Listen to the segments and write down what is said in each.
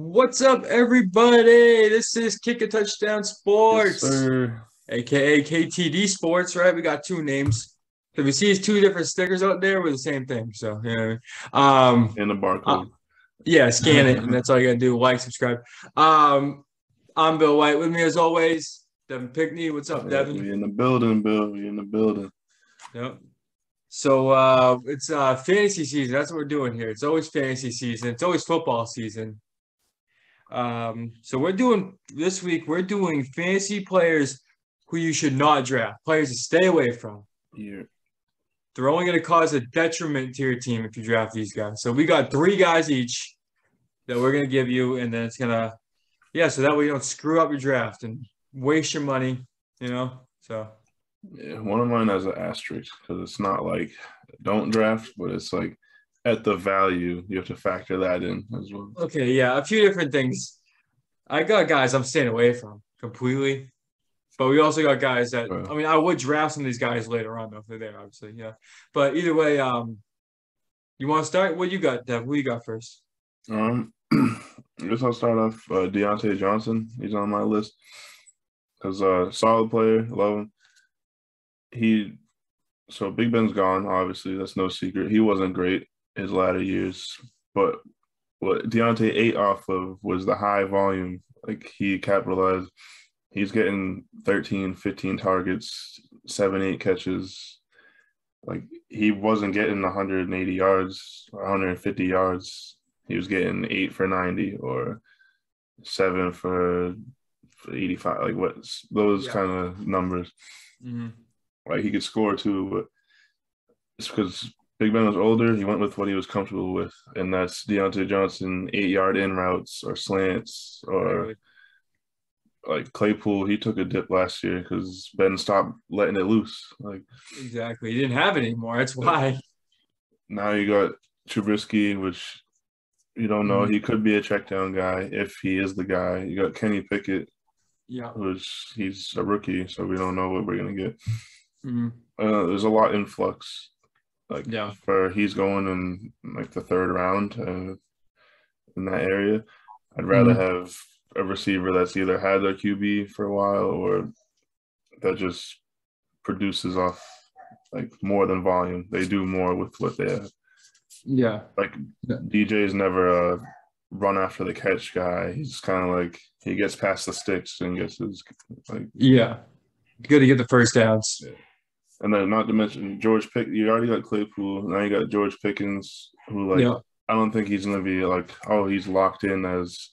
What's up, everybody? This is Kick a Touchdown Yes, Sports, sir. aka KTD Sports, right? We got two names. If you see two different stickers out there, we're the same thing. So, you know what I mean? And the Uh, barcode. yeah, scan it, and that's all you gotta do. Like, subscribe. Um, I'm Bill Whyte. With me, as always, Devin Pinckney. What's up, Devin? We in the building, Bill. We in the building. Yep. So, it's fantasy season. That's what we're doing here. It's always fantasy season. It's always football season. So we're doing this week, we're doing fantasy players who you should not draft, players to stay away from. Yeah. They're only going to cause a detriment to your team if you draft these guys. So we got three guys each that we're going to give you, and then it's going to, yeah, so that way you don't screw up your draft and waste your money, you know? So, Yeah. One of mine has an asterisk because it's not like don't draft, but it's like at the value, you have to factor that in as well. okay, yeah, a few different things. I got guys I'm staying away from completely. But we also got guys that Uh, I mean I would draft some of these guys later on though if they're there, obviously. Yeah. But either way, you want to start? What you got, Dev? Who you got first? I guess I'll start off Deontay Johnson. He's on my list because solid player, love him. So Big Ben's gone, obviously. That's no secret. He wasn't great his latter years, but what Deontay ate off of was the high volume. Like he capitalized. He's getting 13, 15 targets, 7, 8 catches. Like he wasn't getting 180 yards, 150 yards. He was getting 8 for 90 or 7 for 85. Like what those Yeah. kind of numbers. Hmm. Like he could score too, but it's because Big Ben was older. He went with what he was comfortable with, and that's Deontay Johnson 8 yard in routes or slants or Exactly. like Claypool. He took a dip last year because Ben stopped letting it loose. Like Exactly. You didn't have it anymore. That's why. now you got Trubisky, which you don't know. Hmm. He could be a check down guy if he is the guy. You got Kenny Pickett, Yeah. which he's a rookie, so we don't know what we're gonna get. Hmm. There's a lot in flux. Like Yeah. for he's going in like the third round in that area. I'd rather Hmm. have a receiver that's either had their QB for a while or that just produces off like more than volume. They do more with what they have. Yeah. Like Yeah. DJ is never a run after the catch guy. He's kind of like he gets past the sticks and gets his like Yeah. Good to get the first downs. yeah. And then not to mention George Pick. You already got Claypool. Now you got George Pickens, who like Yeah. I don't think he's gonna be like he's locked in as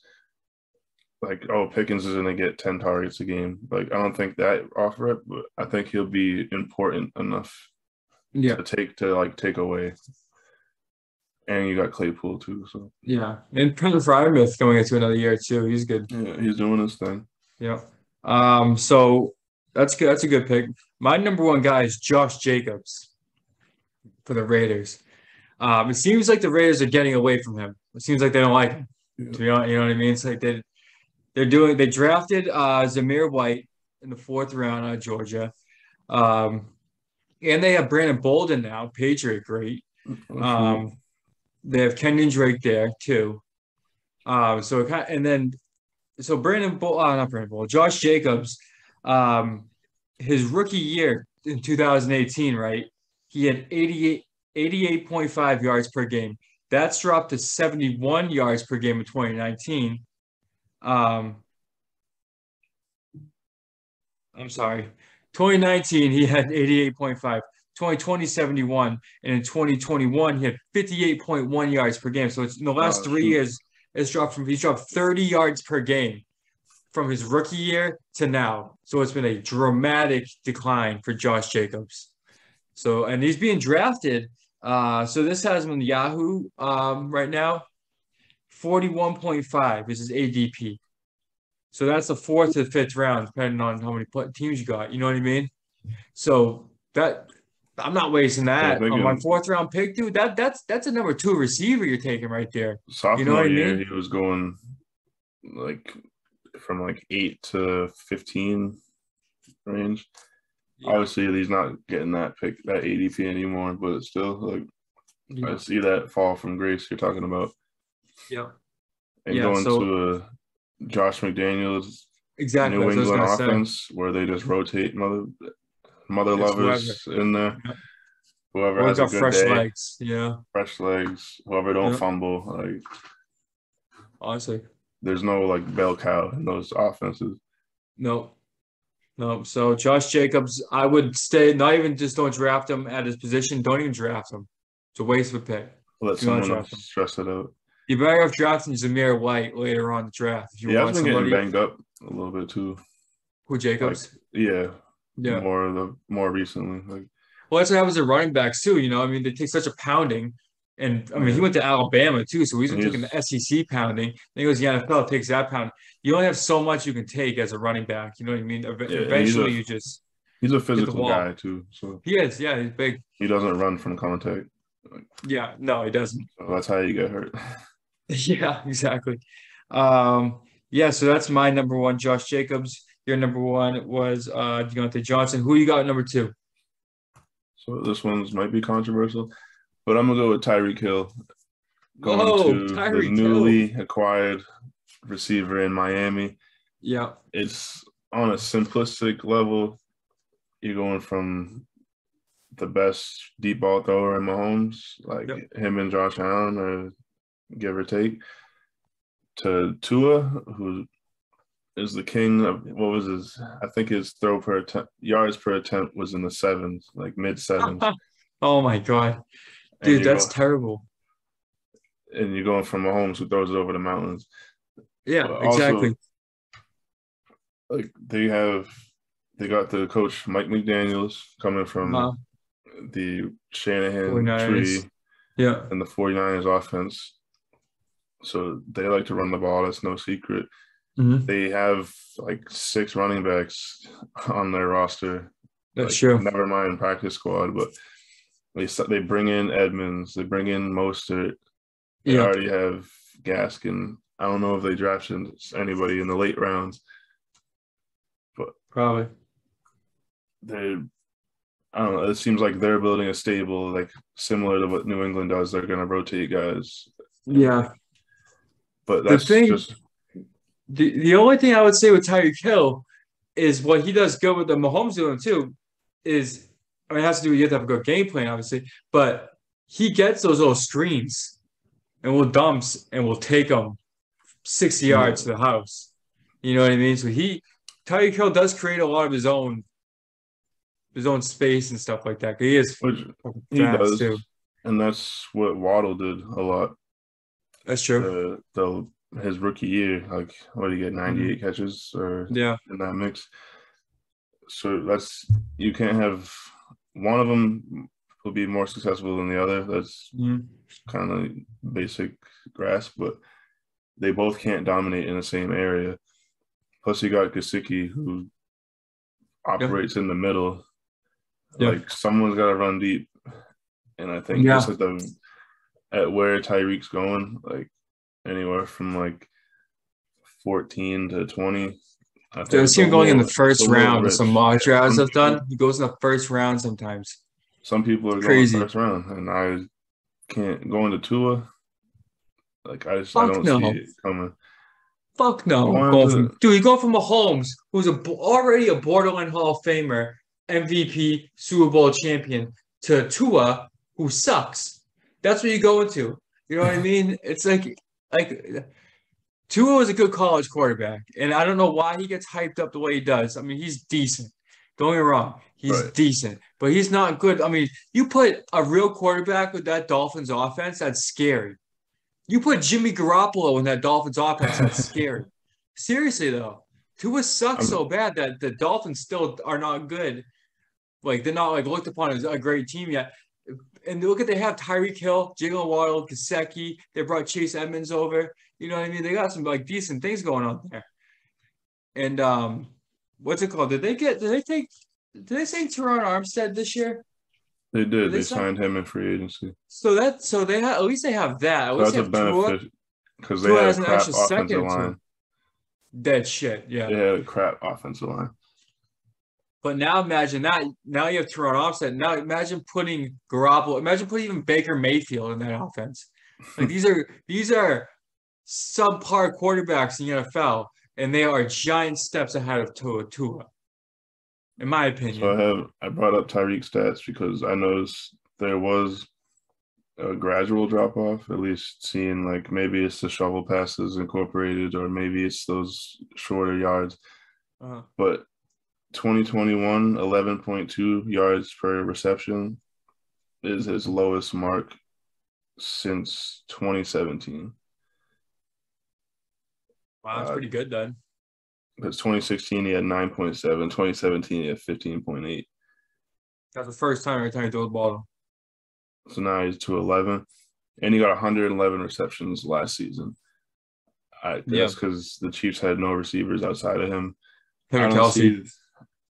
like Pickens is gonna get 10 targets a game. Like I don't think that offer it, but I think he'll be important enough Yeah. to take away. And you got Claypool too, so Yeah. And Prince Fryermuth going into another year too. He's good. yeah, he's doing his thing. Yeah. So that's good. That's a good pick. My number one guy is Josh Jacobs for the Raiders. It seems like the Raiders are getting away from him. It seems like they don't like him. Yeah. To be honest, you know what I mean? It's like they drafted Zamir White in the fourth round out of Georgia. Um, and they have Brandon Bolden now, Patriot great. Absolutely. Um, they have Kenyon Drake there too. So it kind and then so not Brandon Bull, Josh Jacobs, um, his rookie year in 2018, right? He had 88.5 yards per game. That's dropped to 71 yards per game in 2019. Um, I'm sorry. 2019, he had 88.5. 2020, 71. And in 2021, he had 58.1 yards per game. So it's in the last Oh three shoot. years, he's dropped 30 yards per game from his rookie year to now. So it's been a dramatic decline for Josh Jacobs. So, and he's being drafted. So this has him in Yahoo right now. 41.5 is his ADP. So that's the fourth to fifth round, depending on how many teams you got. You know what I mean? So that I'm not wasting Yeah, I that think on my in fourth round pick, dude. That's a number two receiver you're taking right there. You know what sophomore I year mean? he was going like from like 8 to 15 range. Yeah. Obviously, he's not getting that ADP anymore, but it's still like I Yeah. see that fall from grace you're talking about. Yeah. and Yeah. going So to a Josh McDaniels exactly, New that's what I was England gonna say. offense where they just rotate mother It's whoever. lovers in there. Yeah. Whoever Or has a got good fresh day, legs. Yeah. fresh legs, whoever don't Yeah. fumble. Like Honestly. there's no like bell cow in those offenses. No. No. So Josh Jacobs, I would stay. Not even just don't draft him at his position. Don't even draft him. It's a waste of a pick. Let Do not someone else draft him. stress it out. You better off drafting Zamir White later on in the draft if you Yeah, I've want been getting somebody banged up a little bit too. who Like, Jacobs. yeah, Yeah. more recently. Like, Well, that's what happens to running backs too. I mean, they take such a pounding, and I mean, he yeah, went to Alabama too, so he's and been taking the SEC pounding. Then he goes to the NFL, takes that pound. You only have so much you can take as a running back. You know what I mean? yeah, and Eventually, you just he's a hit the physical wall. guy too. So He is, yeah, he's big. he doesn't run from contact. Like, Yeah, no, he doesn't. so that's how you get hurt. Yeah, exactly. Yeah, so that's my number one, Josh Jacobs. Your number one was Deontay Johnson. Who you got at number two? So this one's might be controversial, but I'm gonna go with Tyreek Hill, going Whoa, to the Tyreek Hill. newly acquired receiver in Miami. Yeah, It's on a simplistic level. You're going from the best deep ball thrower in Mahomes, like yep. him and Josh Allen, or give or take, to Tua, who is the king of what was his? I think his throw per attempt, yards per attempt was in the sevens, like mid sevens. Oh my God. And Dude, you that's go terrible. and you're going from Mahomes who throws it over the mountains. Yeah, But exactly. also, like they got the coach Mike McDaniels coming from Uh, the Shanahan 49ers. tree Yeah. and the 49ers offense. So they like to run the ball. That's no secret. Hmm. They have like 6 running backs on their roster. That's Like true. never mind practice squad, but they bring in Edmonds, they bring in Mostert. They Yeah, already have Gaskin. I don't know if they drafted anybody in the late rounds, but probably. they I don't know. It seems like they're building a stable, like similar to what New England does. They're going to rotate guys, and like, Yeah. but The that's thing, just the only thing I would say with Tyreek Hill is what he does good with the Mahomes doing too is, I mean, it has to do with you have to have a good game plan, obviously, but he gets those little screens and will dumps and will take them 60 yeah. yards to the house. You know what I mean? So Tyreek Hill does create a lot of his own space and stuff like that. He is Which fucking he fast does, too. and that's what Waddle did a lot. That's true. The his rookie year, like what did he get, Mhm. 98 catches or Yeah. in that mix. So that's you can't have one of them will be more successful than the other. That's Mhm. kind of basic grasp, but they both can't dominate in the same area. Plus, you got Gesicki who Yeah. operates in the middle. Yeah. Like someone's got to run deep, and I think just Yeah. at where Tyreek's going, like anywhere from like 14 to 20. I Dude, think I see him going in the it's a first little round. Some rich. mock Yeah, drafts I've done. He goes in the first round sometimes. some people are going Crazy. first round, and I can't go into Tua. Like I Fuck don't see no. it coming. Fuck no. Going Going from to dude, you go from Mahomes, who's already a borderline Hall of Famer, MVP, Super Bowl champion, to Tua, who sucks. That's what you go into. You know what I mean? It's like Tua is a good college quarterback, and I don't know why he gets hyped up the way he does. I mean, he's decent. Don't get me wrong, he's right. decent, but he's not good. I mean, you put a real quarterback with that Dolphins offense, that's scary. You put Jimmy Garoppolo in that Dolphins offense, that's scary. Seriously though, Tua sucks I'm so bad that the Dolphins still are not good. Like they're not like looked upon as a great team yet. And look at they have Tyreek Hill, Jalen Waddle, Gesicki. They brought Chase Edmonds over. You know what I mean? They got some like decent things going on there. And what's it called? Did they say Teron Armstead this year? they Did did. they They sign? signed him in free agency. So they have at least they have that. At So least that's they a have Tua. benefit because they Tua had a has an crap extra second offensive or two. line. Dead shit, They yeah. had a crap offensive line. But now imagine that. Now you have Teron Armstead. Now imagine putting Garoppolo. Imagine putting even Baker Mayfield in that offense. Like these are subpar quarterbacks in the NFL, and they are giant steps ahead of Tua, in my So opinion. I brought up Tyreek stats because I noticed there was a gradual drop off, at least seeing like maybe it's the shovel passes incorporated or maybe it's those shorter yards. Uh-huh. But 2021, 11.2 yards per reception is his lowest mark since 2017. Wow, that's pretty good then. Because 2016 he had 9.7, 2017 he had 15.8. That's the first time every time he throws the ball. So now he's to 11, and he got 111 receptions last season. Yeah, That's because the Chiefs had no receivers outside of him. him I and don't Kelsey. see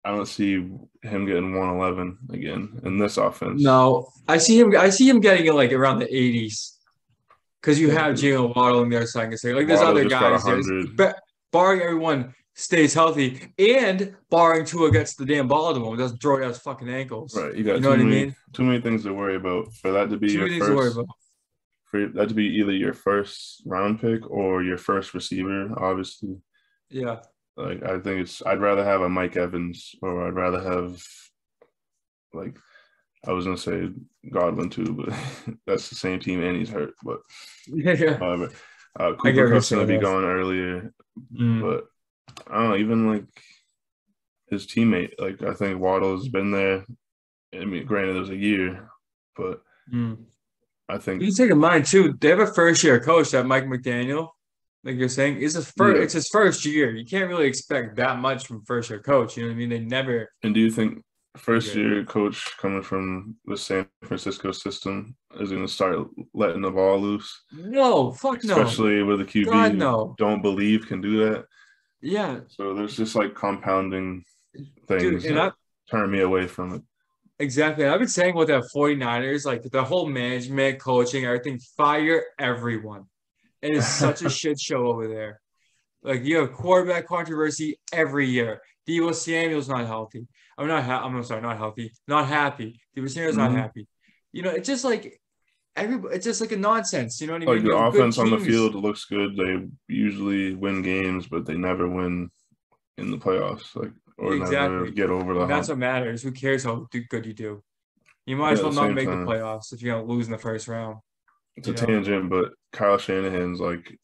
I don't see him getting 111 again in this offense. No, I see him. I see him getting it like around the 80s because you Yeah, have Jalen Waddle on the other side. I can say like there's Waddle other just got guys there. 100. Barring everyone stays healthy and barring Tua gets the damn ball to him, doesn't throw it out his fucking ankles. Right, you got You know what I mean? too many things to worry about for that to be Too your many things to worry first. about. For that to be either your first round pick or your first receiver, obviously. Yeah. Like I think I'd rather have a Mike Evans or I'd rather have like I was gonna say Godwin too, but that's the same team and he's hurt. But Yeah. however, I get Cooper what you're Cup's gonna saying. be Though. gone earlier, Mm. but I don't know. Even like his teammate, like I think Waddle's been there. I mean, granted, it was a year, but Mm. I think You take in mind too, they have a first year coach, that Mike McDaniel, like you're saying, yeah. it's his first year. You can't really expect that much from first year coach. You know what I mean? They never And do you think do first good. year coach coming from the San Francisco system is going to start letting the ball loose, No, fuck no. especially with a QB God who no. don't believe can do that? Yeah, So there's just like compounding dude, things and that I turn me away from it. exactly. I've been saying with that 49ers, like the whole management, coaching, everything, fire everyone. It is such a shit show over there. Like you have quarterback controversy every year. Deebo Samuel's not healthy. I'm sorry, not healthy, not happy. Deebo Samuel's not Mm-hmm. happy. You know, it's just like it's just like a nonsense. You know what I Like mean? the You have good offense on the teams. field looks good. They usually win games, but they never win in the playoffs, like or never Exactly. get over the And that's hump. what matters. Who cares how good you do? You might And as at well the not same make the time, playoffs if you're gonna lose in the first round. it's a You know? tangent, but Kyle Shanahan's like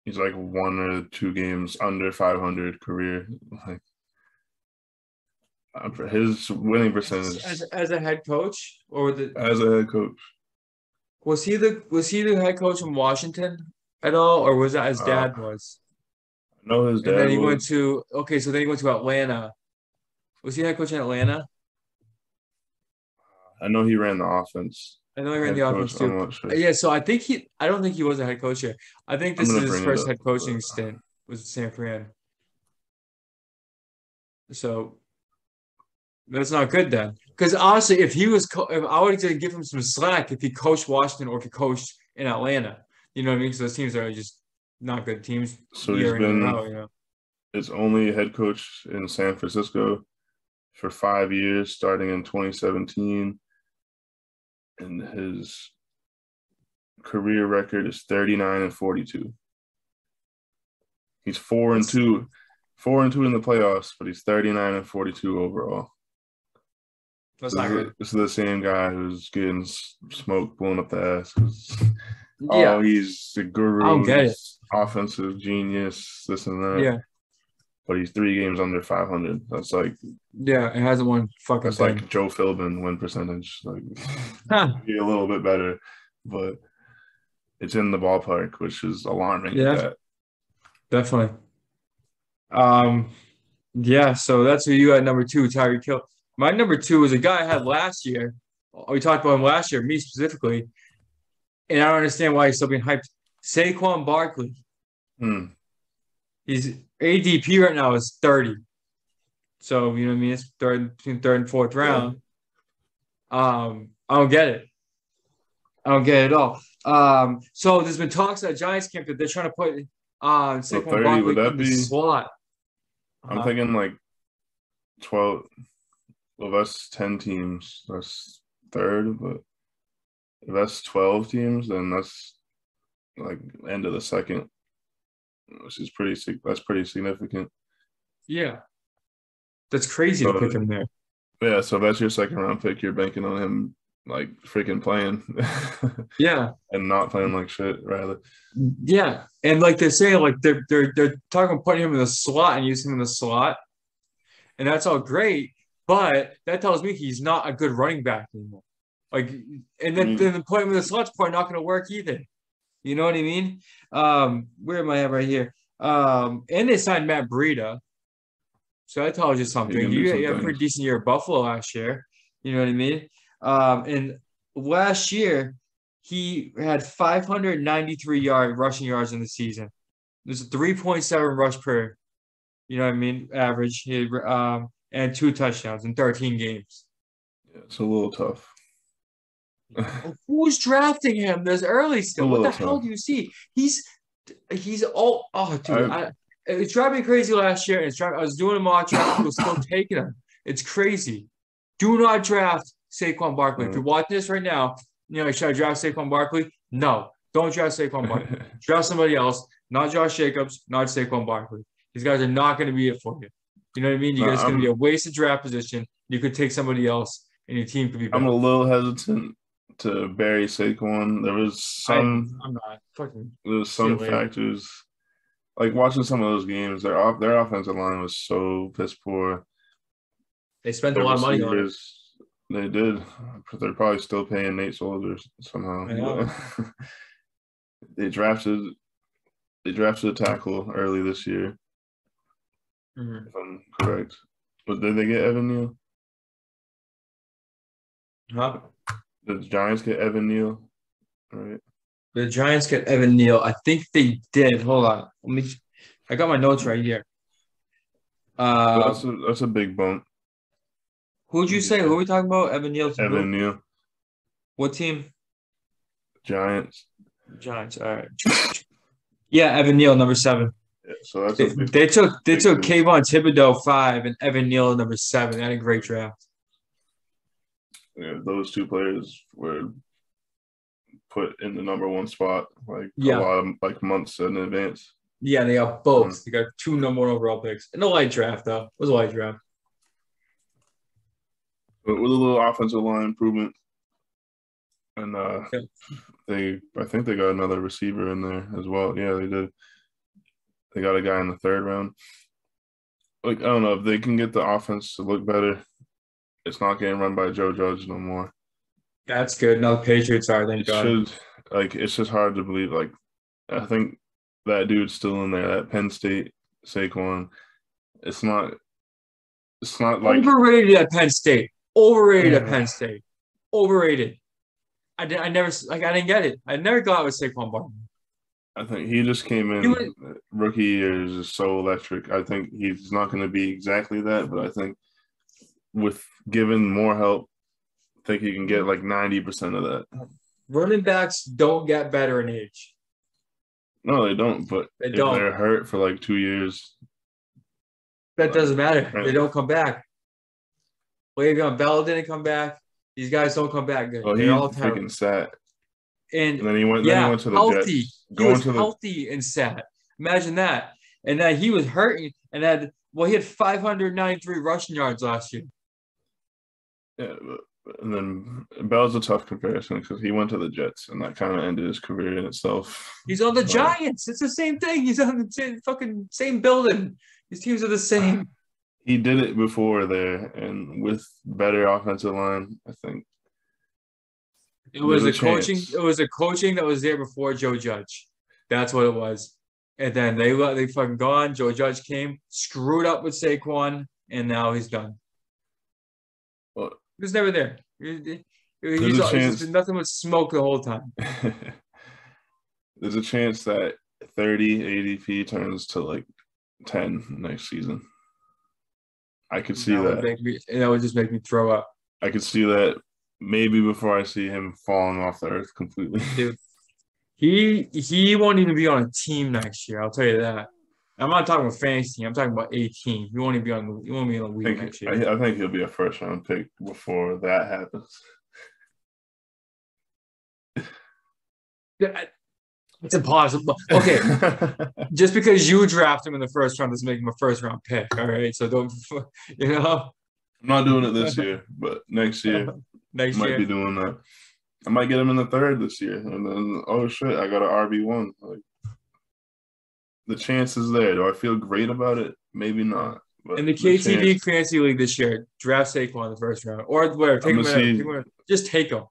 he's like 1 or 2 games under 500 career. Like his winning percentage As a head coach, or as a head coach. was he the head coach from Washington at all, or was that his I dad was? know his And then dad he went was. to okay, so then he went to Atlanta. Was he head coach in Atlanta? I know he ran the offense. I know he ran Head the coach, offense I'm too. not sure. Yeah, so I don't think he was a head coach here. I think I'm this is gonna his bring it first up, head but coaching stint was San Fran. So that's not good then. Because honestly, if I would to give him some slack if he coached Washington or if he coached in Atlanta, you know what I mean? Because those teams are just not good teams so he's year in year been out. You know, his only head coach in San Francisco for 5 years, starting in 2017, and his career record is 39-42. He's four and that's two, 4-2 in the playoffs, but he's 39-42 overall. that's not good. This is the same guy who's getting smoke blown up the ass. Oh, Yeah, he's the I don't guru. get it. He's offensive genius. This and that. Yeah, But he's 3 games under 500. yeah, it hasn't won fucking That's thing. like Joe Philbin win percentage. Like Huh. be a little bit better, but it's in the ballpark, which is alarming at Yeah, that. definitely. Um, yeah, so that's who you had number two, Tyreek Hill. My number two is a guy I had last year. We talked about him last year, me specifically, and I don't understand why he's still being hyped. Saquon Barkley. Hmm. He's ADP right now is 30. So, you know what I mean? It's between third and fourth Yeah. round. I don't get it. I don't get it at all. So there's been talks at Giants camp that they're trying to put So Saquon 30, would Barkley that in the be? slot. I'm Uh-huh. thinking like 12. Well, that's 10 teams. That's third, but if that's 12 teams, then that's like end of the second, which is that's pretty significant. Yeah, that's crazy to So pick him there. yeah, so if that's your second round pick, you're banking on him like freaking playing Yeah, and not playing like shit, rather. yeah, and like they're saying, like they're talking about putting him in the slot and using him in the slot, and that's all great, but that tells me he's not a good running back anymore. Like, and I then mean, the putting him in the slot's probably not going to work either. You know what I mean? Where am I at right here? And they signed Matt Breida. So that tells you he something. can do He some had a pretty things. decent year at Buffalo last year. You know what I mean? And last year, he had 593 rushing yards in the season. There's a 3.7 rush per, you know what I mean, average. And 2 touchdowns in 13 games. Yeah, it's a little tough. Who's drafting him this early A still? What little the hell tough. do you see? He's all dude. I It's driving me crazy last year. I was doing a mock draft. People still taking him. It's crazy. Do not draft Saquon Barkley. If you're watching this right now, you know, should I draft Saquon Barkley? No, don't draft Saquon Barkley. Draft somebody else, not Josh Jacobs, not Saquon Barkley. These guys are not going to be it for you. You know what I mean? no, It's going to be a wasted draft position. You could take somebody else, and your team could be I'm a better. little hesitant to bury Saquon. I'm not. Fucking There was see you some later. factors like watching some of those games. Their offensive line was so piss poor. They spent a Their lot of money on it. receivers, they did. They're probably still paying Nate Soldier somehow, I but know. they drafted they drafted a tackle early this year, Mhm. if I'm correct. But did they get Evan Neal? Huh? Did the Giants get Evan Neal? Right. The Giants get Evan Neal. I think they did. Hold on. I got my notes right here. That's a big bump. Who'd you say? Who are we talking about? Evan Neal to who? Evan Neal, What team? Giants. Giants. All right. Yeah, Evan Neal, number 7. Yeah, so that's a They big took boost. Kayvon Thibodeau 5 and Evan Neal number 7. They had a great draft. Yeah, those two players were put in the number one spot like a Yeah. lot of like months in advance. Yeah, they got both. They got 2 number 1 overall picks. And a light draft, though. It was a light draft. But with a little offensive line improvement, and Yeah. I think they got another receiver in there as well. Yeah, they did. They got a guy in the 3rd round. Like I don't know if they can get the offense to look better. It's not getting run by Joe Judge no more. That's good. No, the Patriots are, thank It God. should it's just hard to believe. Like I think that dude's still in there. That Penn State Saquon. It's not like Overrated at Penn State. Overrated at Penn State. Overrated. I didn't get it. I never thought it was Saquon Barkley. I think he just came in rookie year is just so electric. I think he's not going to be exactly that, but I think with given more help, I think he can get like 90% of that. Running backs don't get better in age. No, they don't. But They if don't. they're hurt for like 2 years, That doesn't matter. right. They don't come back. Le'Veon Bell didn't come back. These guys don't come back good. Well, They're he all terrible. freaking sat, And and then he went. Then he yeah, went to the healthy. Jets. He was healthy and sat. Imagine that. And then he was hurting and he had 593 rushing yards last year. Yeah, and then Bell's a tough comparison because he went to the Jets, and that kind of ended his career in itself. He's on the Giants. It's the same thing. He's on the same building. These teams are the same. He did it before there, and with better offensive line, I think It was there's a a coaching. chance. It was a coaching that was there before Joe Judge. That's what it was. And then they fucking gone. Joe Judge came, screwed up with Saquon, and now he's done. Well, He was never there. He's chance. been nothing but smoke the whole time. There's a chance that 30 ADP turns to like 10 next season. I could see that. That would just make me throw up. I could see that maybe before I see him falling off the earth completely. Dude, he won't even be on a team next year. I'll tell you that. I'm not talking about fantasy team. I'm talking about a team. He won't even be on the league next year. I think he'll be a 1st round pick before that happens. It's impossible. Okay, just because you draft him in the first round doesn't make him a first round pick. All right, so don't, you know. I'm not doing it this year, but next year I Next might be year, doing that. I might get him in the third this year, and then oh shit, I got an RB1. Like the chance is there. Do I feel great about it? Maybe not. But in the the KTD chance, Fantasy League this year, draft Saquon in the first round or whatever. I'm Take him gonna whenever. see Take him whenever. Just take him,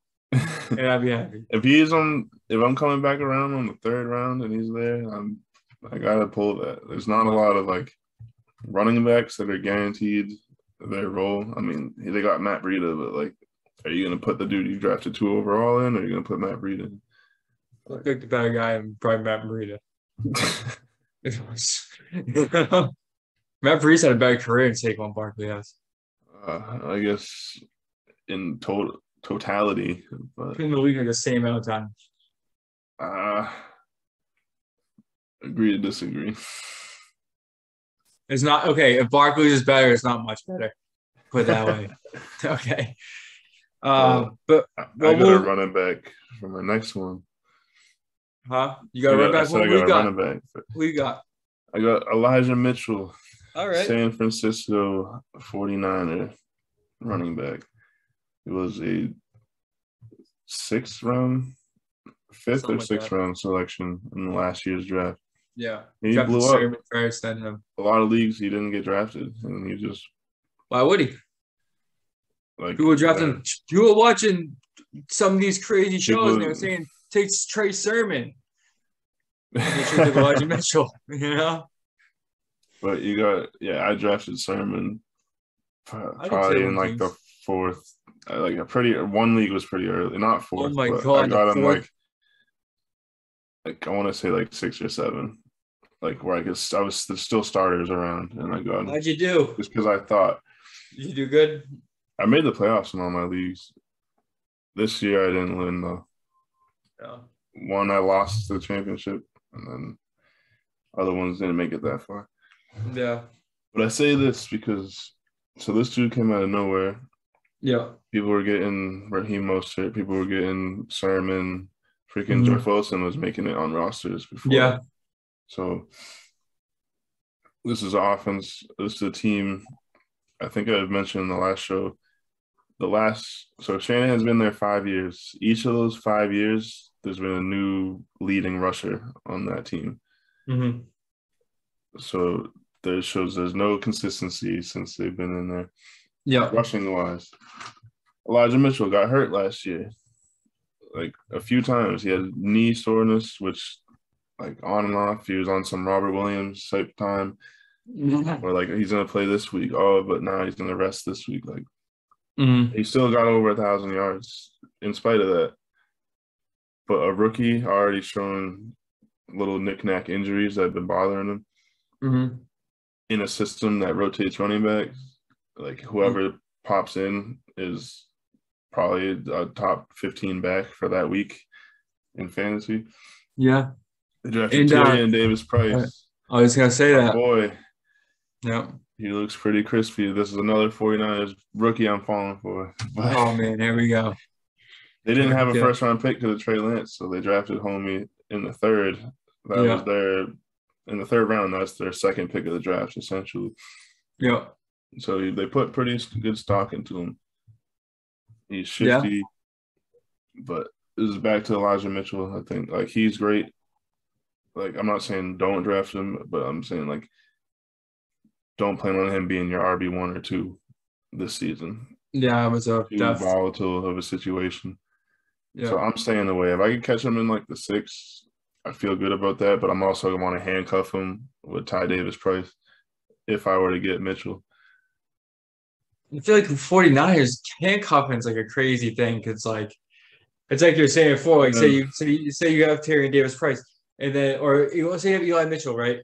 and I'll be happy. if I'm coming back around on the third round and he's there, I gotta pull that. There's not a lot of like running backs that are guaranteed their role. I mean, they got Matt Breida, but like, are you gonna put the dude you drafted 2 overall in, or are you gonna put Matt Breida in? I picked the better guy and probably Matt Breida. It was, Matt Breida had a better career than Saquon Barkley has. I guess in totality, but In the league like the same amount of time. uh, agree to disagree. It's not okay. If Barkley's is better, it's not much better. Put it that way. Okay. But I well, got a running back for my next one. huh? You got a running back. I said I got a running back. Who you got? I got Elijah Mitchell, All right. San Francisco 49er running back. It was a fifth or sixth round selection in last year's draft. Yeah. He blew up. First, then him. A lot of leagues he didn't get drafted, and he just Why would he? like People were drafting. You were watching some of these crazy shows, and they were people- saying take Trey Sermon. They should take Elijah Mitchell. You know. But you got I drafted Sermon probably in like the fourth. Like one league was pretty early, not fourth. Oh my but god! I got him like I want to say like 6 or 7, like where there's still starters around, and I got him. How'd you do? Just because I thought Did you do good? I made the playoffs in all my leagues. This year I didn't win though. Yeah. One I lost to the championship, and then other ones didn't make it that far. Yeah. But I say this because this dude came out of nowhere. Yeah. People were getting Raheem Mostert. People were getting Sermon. Freaking Jeff Wilson was making it on rosters before. Yeah. So this is offense. This is a team. I think I mentioned in the last show. So Shanahan's been there 5 years. Each of those 5 years, there's been a new leading rusher on that team. Mm-hmm. So that shows there's no consistency since they've been in there. Yeah. Rushing wise. Elijah Mitchell got hurt last year. Like a few times. He had knee soreness, which like on and off. He was on some Robert Williams type time. Or like he's gonna play this week. Oh, but now he's gonna rest this week. Like he still got over 1,000 yards in spite of that. But a rookie already showing little knick-knack injuries that have been bothering him. Mm-hmm. In a system that rotates running backs, like whoever pops in is probably a top 15 back for that week in fantasy. Yeah. They drafted Tyrion Davis-Price. I was gonna say that. Boy. Yeah. He looks pretty crispy. This is another 49ers rookie I'm falling for. Oh man, here we go. They didn't have a first round pick because of Trey Lance, so they drafted Homie in the third. That was in the third round. That's their second pick of the draft, essentially. Yeah. So they put pretty good stock into him. He's shifty, but this is back to Elijah Mitchell. I think like he's great. Like I'm not saying don't draft him, but I'm saying like don't plan on him being your RB1 or 2 this season. Yeah, it was a volatile of a situation. Yeah. So I'm staying away. If I can catch him in like the 6, I feel good about that. But I'm also going to want to handcuff him with Ty Davis-Price if I were to get Mitchell. I feel like the 49ers handcuffing is like a crazy thing because like it's like you're saying before, like say you have Tyrion Davis-Price and then or you want to say you have Eli Mitchell, right?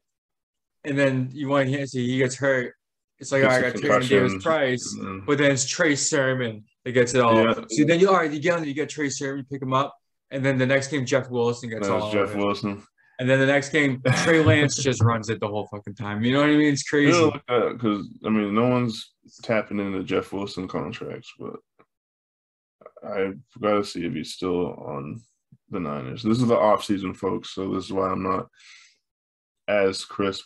And then you want to see he gets hurt. It's like, all right, I got Tyrion Davis-Price, but then it's Trey Sermon that gets it all. Yeah. So then you get Trey Sermon, pick him up, and then the next game Jeff Wilson gets all. Jeff Wilson. And then the next game Trey Lance just runs it the whole fucking time. You know what I mean? It's crazy. Because I mean, no one's tapping into Jeff Wilson contracts, but I've got to see if he's still on the Niners. This is the offseason, folks, so this is why I'm not as crisp.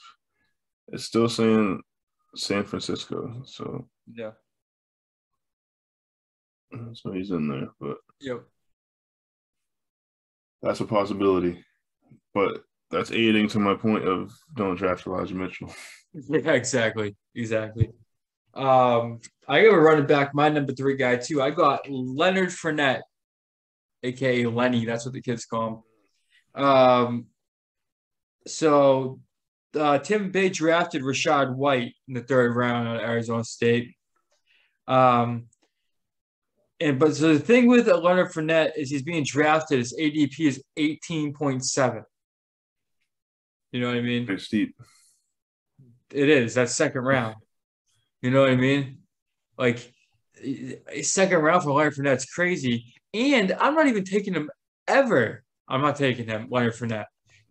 It's still saying San Francisco, so Yeah. he's in there, but Yep. that's a possibility. But that's aiding to my point of don't draft Elijah Mitchell. Yeah, exactly. I got a running back, my number 3 guy too. I got Leonard Fournette, aka Lenny. That's what the kids call him. So Tim Bay drafted Rashad Whyte in the 3rd round out of Arizona State. But so the thing with Leonard Fournette is he's being drafted. His ADP is 18.7. You know what I mean? Pretty steep. It is. That's 2nd round. You know what I mean? Like, 2nd round for Leonard Fournette's crazy. And I'm not even taking him ever. I'm not taking him, Leonard Fournette.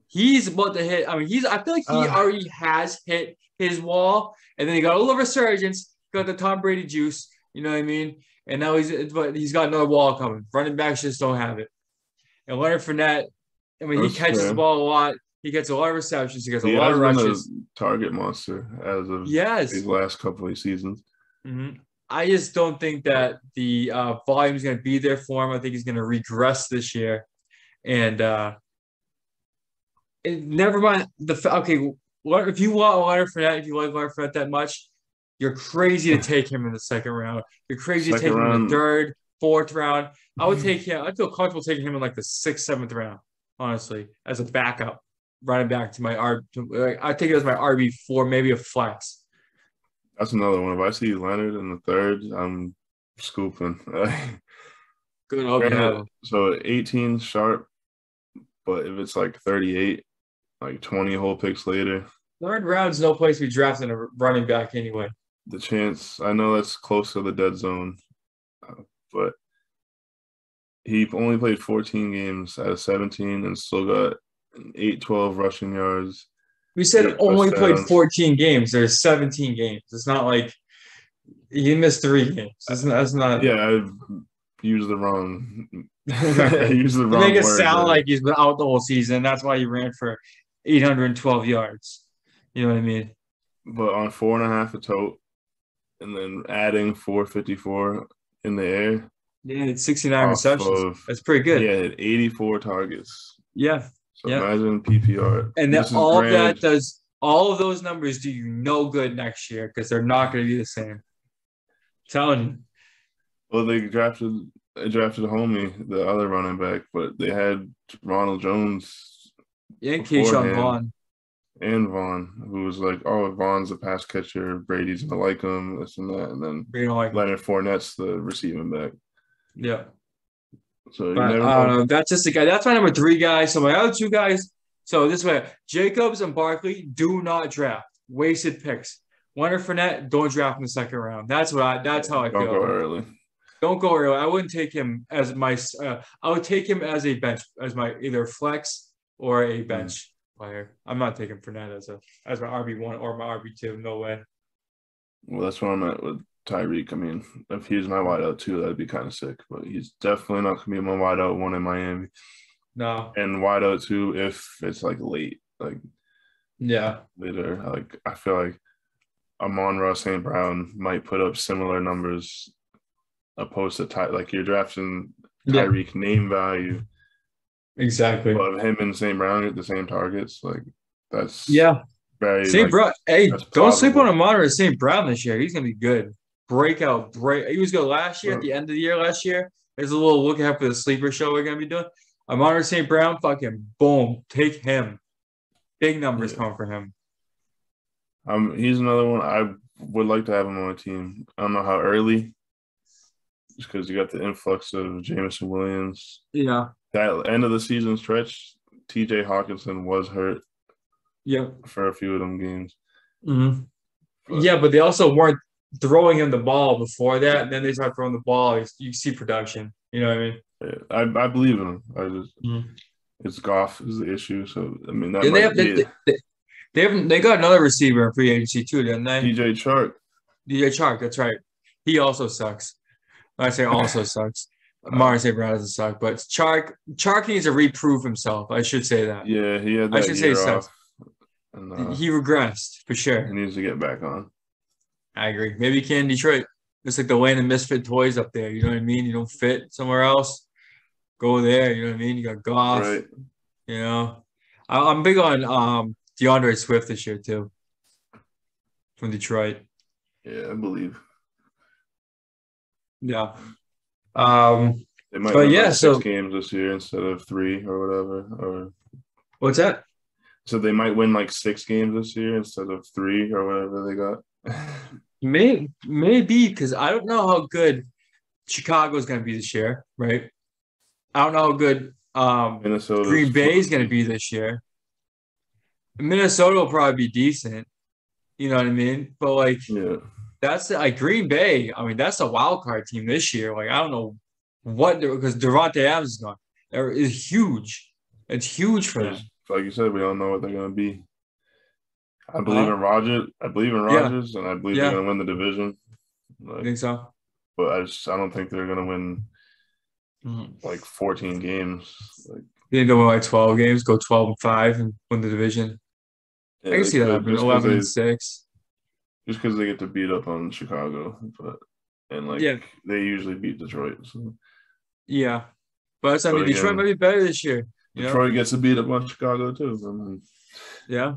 He's about to hit. I mean, I feel like he already has hit his wall, and then he got a little resurgence, got the Tom Brady juice. You know what I mean? And now he's got another wall coming. Running backs just don't have it. And Leonard Fournette, I mean, he catches the ball a lot. He gets a lot of receptions. He gets a lot of rushes. Been a target monster as of these last couple of seasons. Mm-hmm. I just don't think that the volume is going to be there for him. I think he's going to regress this year. And never mind if you want Leonard Fournette, if you like Leonard Fournette that much, you're crazy to take him in the 2nd round. You're crazy to take him in the 3rd, 4th round. I would take him. I'd feel comfortable taking him in like the 6th, 7th round, honestly, as a backup, running back to my I take it as my RB4, maybe a flex. That's another one. If I see Leonard in the 3rd, I'm scooping. Good. Hope you have him. So 18 sharp, but if it's like 38, like 20 whole picks later. 3rd round's no place to be drafting a running back anyway. The chance, I know that's close to the dead zone, but he only played 14 games out of 17 and still got 812 rushing yards. We said only played 14 games. There's 17 games. It's not like he missed 3 games. That's not. Yeah, I've used the wrong. Used the wrong. Make it sound like he's been out the whole season. That's why he ran for 812 yards. You know what I mean? But on 4.5 a tote, and then adding 454 in the air. Yeah, it's 69 receptions. That's pretty good. Yeah, 84 targets. Yeah. So imagine PPR. And then all of those numbers do you no good next year because they're not going to be the same. I'm telling you. Well, they drafted Homie, the other running back, but they had Ronald Jones. Yeah, Keyshawn Vaughn. And Vaughn, who was like, oh, Vaughn's a pass catcher, Brady's going to like him, this and that. And then Leonard Fournette's the receiving back. Yeah. So I don't know. That's just the guy. That's my number 3 guy. So my other 2 guys. So this way, Jacobs and Barkley do not draft. Wasted picks. Leonard Fournette, don't draft in the 2nd round. That's how I feel. Don't go early. Don't go early. I wouldn't take him as my. I would take him as a bench, as my either flex or a bench player. I'm not taking Fournette as my RB1 or my RB2. No way. Well, that's where I'm at with Tyreek. I mean, if he's my wideout 2, that'd be kind of sick. But he's definitely not going to be my wideout 1 in Miami. No. And wideout 2 if it's like late, like later. Like I feel like Amon-Ra St. Brown might put up similar numbers opposed to like you're drafting Tyreek name value. Exactly. But him and St. Brown get the same targets. Like that's very St. Brown. Hey, don't sleep on Amon-Ra St. Brown this year. He's gonna be good. He was good last year at the end of the year last year. There's a little look ahead for the sleeper show we're gonna be doing. Amon-Ra St. Brown, fucking boom, take him. Big numbers coming for him. He's another one I would like to have him on a team. I don't know how early, just because you got the influx of Jameson Williams. Yeah. That end of the season stretch, TJ Hawkinson was hurt. For a few of them games. Mm-hmm. But they also weren't throwing him the ball before that. And then they start throwing the ball. You see production. You know what I mean? Yeah, I believe in him. I just it's Goff is the issue. So I mean that they got another receiver in free agency too, didn't they? DJ Chark, that's right. He also sucks. I say also sucks. Amari St. Brown doesn't suck, but Chark needs to reprove himself. I should say that. Yeah, he had I that should say he year sucks. off, and He regressed for he sure. needs to get back on. I agree. Maybe he can in Detroit. It's like the land of misfit toys up there. You know what I mean? You don't fit somewhere else. Go there. You know what I mean? You got Goff. Right. You know, I'm big on DeAndre Swift this year too, from Detroit. Yeah, I believe. Yeah. They might But win yeah, like so 6 games this year instead of 3 or whatever. Or what's that? so they might win like 6 games this year instead of 3 or whatever they got. Maybe because I don't know how good Chicago's going to be this year, right? I don't know how good Minnesota's Green Bay is going to fluky. be this year. Minnesota will probably be decent. You know what I mean? But like Yeah. that's like Green Bay. I mean, that's a wild card team this year. Like I don't know what because Devontae Adams is gone. It's huge. It's huge for them. Like you said, we don't know what they're going to be. I believe Huh? in Rodgers. I believe in Yeah, Rodgers, and I believe they're yeah. going to win the division. I Like, think so. but I don't think they're going to win Mhm. like 14 games. Like, You think they'll win like 12 games, go 12-5, and win the division. I yeah, can they see that could happening. 11-6. just because they get to beat up on Chicago, and like Yeah, they usually beat Detroit. So. yeah. But I But mean, Detroit might again, be better this year. You know? Detroit gets to beat up on Chicago too. I mean, Yeah.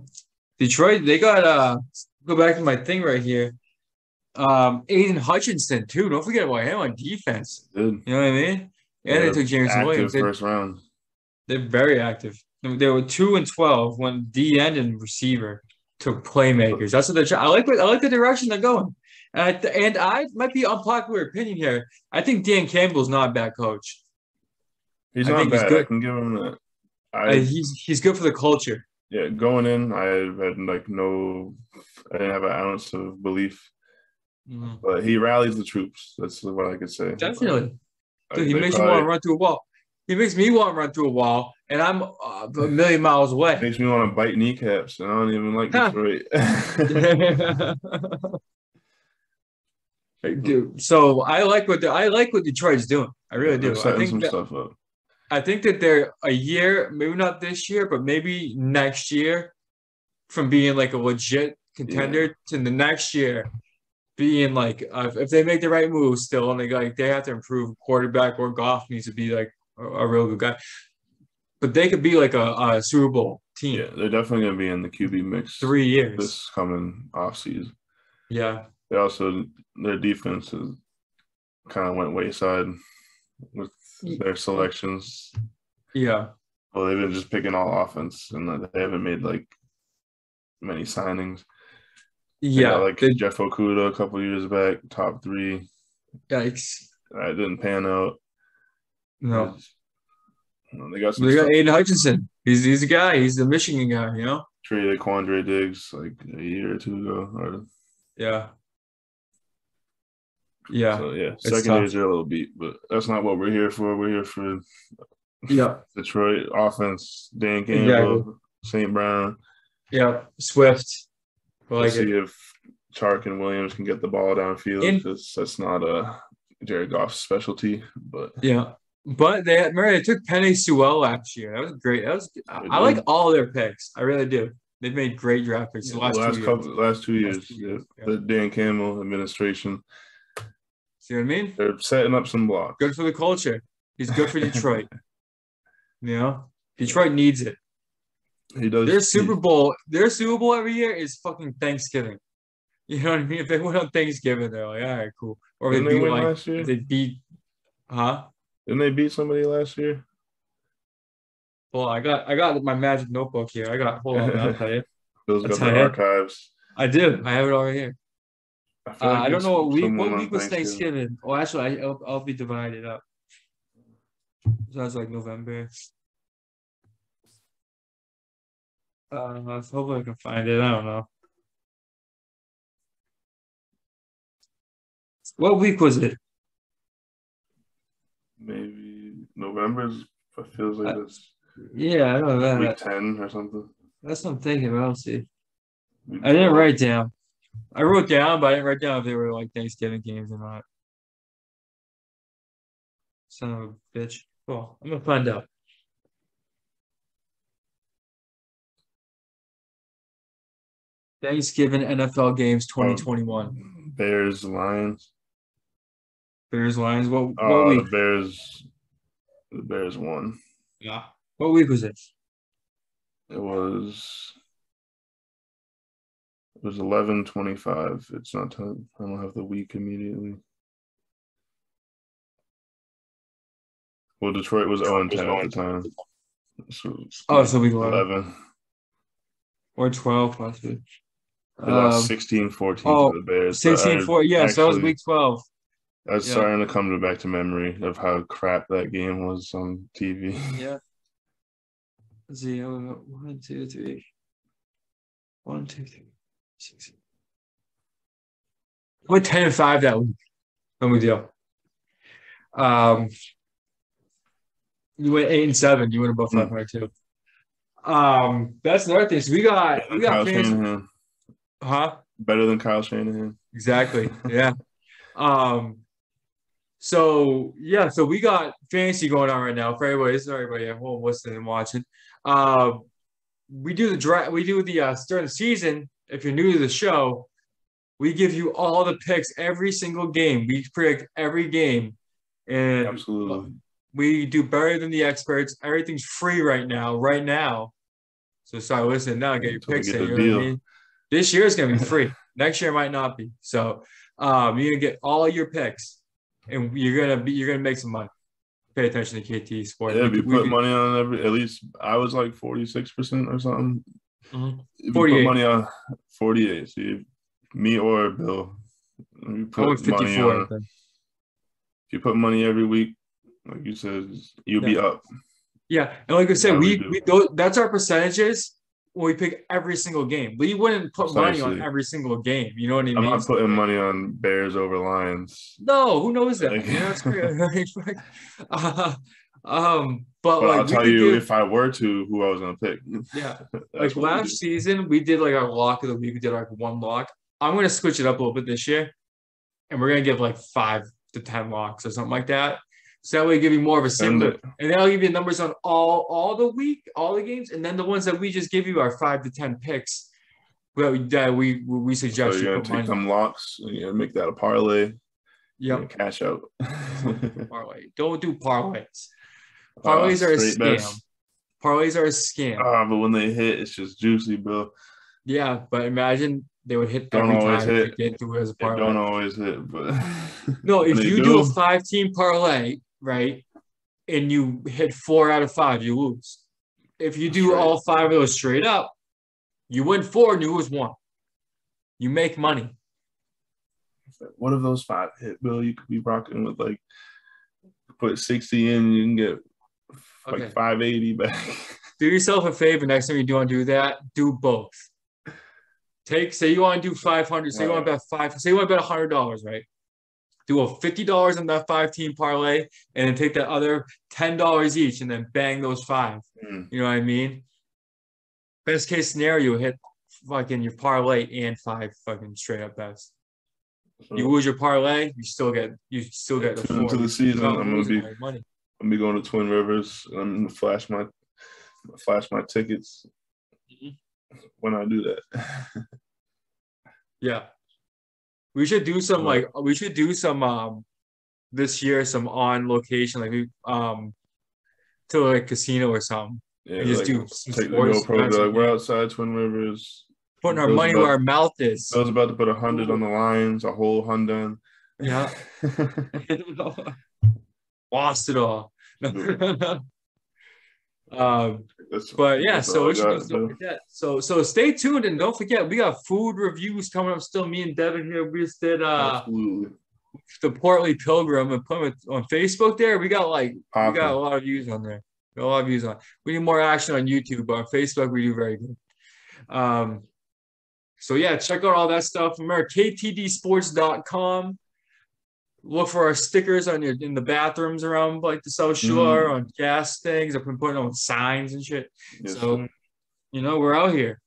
Detroit, they got go back to my thing right here. Aiden Hutchinson too. Don't forget about him on defense. good. You know what I mean? And they Yeah, took Jameson Williams. active first round. They're very active. They were 2-12 when D end and receiver took playmakers. That's what they're trying. I like the direction they're going. And I might be unpopular opinion here. I think Dan Campbell's not a bad coach. He's I not think he's bad. I good. can give him that. I He's good for the culture. Yeah, going in, I had like I didn't have an ounce of belief, Mhm. but he rallies the troops. That's what I could say. Definitely. Dude, Like he they makes you want to probably run through a wall. He makes me want to run through a wall, and I'm a million miles away. makes me want to bite kneecaps, and I don't even like Huh. Detroit. Dude, so I like what Detroit's doing. I Yeah, really they're do. setting some stuff up. I think that they're a year, maybe not this year, but maybe next year, from being like a legit Yeah, contender to the next year being like if they make the right moves still and they have to improve quarterback or Goff needs to be like a real good guy, but they could be like a Super Bowl yeah, team they're definitely gonna be in the QB mix 3 years. this coming off season. Yeah, They also their defense has kind of went wayside with their selections. yeah, Well, they've been just picking all offense, and they haven't made like many signings. They got yeah. like The Jeff Okuda a couple years back, top 3. yikes. That didn't pan out. No, They got some they got stuff. Aiden Hutchinson. He's a guy. He's the Michigan guy. You know. Traded Quandre Diggs like a year or 2 ago. Yeah, yeah. So yeah, It's second tough. year's a little beat, but that's not what we're here for. We're here for Yeah, Detroit offense, Dan exactly. Campbell, St. Brown. Yeah, Swift. I We'll like see it. if Chark and Williams can get the ball downfield In because that's not a Jared Goff's specialty. But Yeah, but they took Penny Sewell last year. That was great. they I like did. all their picks. I really do. They've made great draft picks Yeah, the the last 2 years. last 2 years, Last two yeah, years. Yeah. the Dan Campbell administration, See what I mean? they're setting up some Good blocks. for the culture. He's good for Detroit. You know, Detroit needs it. He does. Their Super Bowl every year is fucking Thanksgiving. You know what I mean? If they win on Thanksgiving, they're like, all right, cool. Or Didn't they they beat win like last if year? they beat, huh? Didn't they beat somebody last year? Well, I got my magic notebook here. Hold on, I'll tell you. Bill's I'll got tell the you. archives. I do. I have it all right here. I feel like I don't it's know what week. someone What on week was Thanksgiving. Thanksgiving? Oh, actually, I'll be divided up. So that's like November. Hopefully I can find it. I don't know. What week was it? Maybe November. It feels like Uh, this yeah, I don't know week that. 10 or something. That's what I'm thinking. But I'll see. Week I didn't 12. write down. I wrote down, but I didn't write down if they were like Thanksgiving games or not. Son of a bitch. Well, I'm gonna find out. Thanksgiving NFL games Oh, 2021. Bears, Lions. Bears Lions. What week? The Bears won. Yeah. What week was it? It was 11/25. It's not time. I don't have the week immediately. Well, Detroit was 0-10 at the time. So week 11. Or 12 possibly. They lost 16-14 to the Bears. 16-4. Yeah, so that was week 12. I was starting to come back to memory of how crap that game was on TV. Yeah. Let's see. 1, 2, 3. 1, 2, 3, 6. I went 10-5 that week. No big deal. You went 8-7. You went above 500 too. That's another thing. So we got Kyle Shanahan. Huh? Better than Kyle Shanahan. Exactly. Yeah. So we got fantasy going on right now for everybody at home listening and watching. We do the draft. We do the during the season. If you're new to the show, we give you all the picks every single game. We predict every game, and absolutely, we do better than the experts. Everything's free right now. Right now. So start listening now. Get your picks in. You know what I mean? This year is gonna be free. Next year might not be. So you're gonna get all your picks, and you're gonna make some money. Pay attention to KTD Sports. Yeah, if you put money on at least I was like 46% or something. Mm-hmm. If you put money on 48, so me or Bill, you put money on. If you put money every week, like you said, you'll be up. Yeah, and like I said, that's our percentages when we pick every single game. We wouldn't put money on every single game. You know what I mean? I'm not putting money on Bears over Lions. No, who knows that? You know, it's great. But like, I'll tell you if I were to, who I was gonna pick. Yeah, like last season, we did like our lock of the week. We did like one lock. I'm gonna switch it up a little bit this year, and we're gonna give like 5 to 10 locks or something like that. So that way, give you more of a similar, and then I'll give you numbers on all the week, all the games, and then the ones that we just give you are 5 to 10 picks. That we suggest. So you're gonna take them locks and you're gonna make that a parlay. Yep. Cash out. Parlay. Don't do parlays. Parlays are a scam. Bets. Parlays are a scam. But when they hit, it's just juicy, bro. Yeah, but imagine they would hit every time they get through as a parlay. They don't always hit, but no, if you do a 5-team parlay, right, and you hit 4 out of 5, you lose. If you do all 5 of those straight up, you win 4 and you lose 1. You make money. What if those 5 hit, Bill? You could be rocking with like put 60 in, you can get like 580 back. Do yourself a favor next time you want to do that. Do both. Say you want to do 500. Say you want to bet 5. Say you want to bet $100, right? Do a $50 on that 5-team parlay, and then take that other $10 each, and then bang those 5. You know what I mean? Best case scenario, hit fucking your parlay and 5 fucking straight up bets. You lose your parlay, you still get the 4. Into the season, I'm gonna be going to Twin Rivers. I'm gonna flash my tickets when I do that. Yeah, we should do some this year, some on location, like we to like a casino or something. Yeah, just do some take the GoPro. Like, we're outside Twin Rivers. Putting our money where our mouth is. I was about to put 100 on the lines, a whole 100. Yeah. Lost it all. But yeah, so don't forget. So stay tuned and don't forget, we got food reviews coming up still. Me and Devin here. We just did the Portly Pilgrim and put it on Facebook there. We got a lot of views on there. A lot of views on. We need more action on YouTube, but on Facebook we do very good. So yeah, check out all that stuff. Remember, ktdsports.com. Look for our stickers in the bathrooms around like the South Shore, on gas things. I've been putting on signs and shit. Yes, so, we're out here.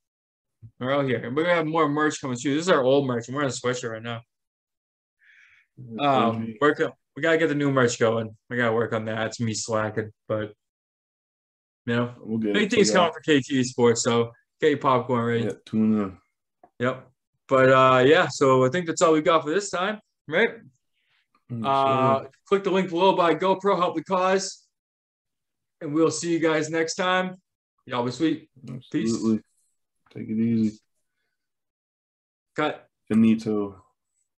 We're out here. And we're going to have more merch coming too. This is our old merch, and we're on a sweatshirt right now. we gotta get the new merch going. We gotta work on that. It's me slacking, but We'll get big it things coming together. for KTD Sports. So get your popcorn ready. Yeah, tune in. Yep. But yeah, so I think that's all we got for this time, right? Click the link below by GoPro, help the cause. And we'll see you guys next time. Y'all be sweet. Absolutely. Peace. Take it easy. Cut. Finito.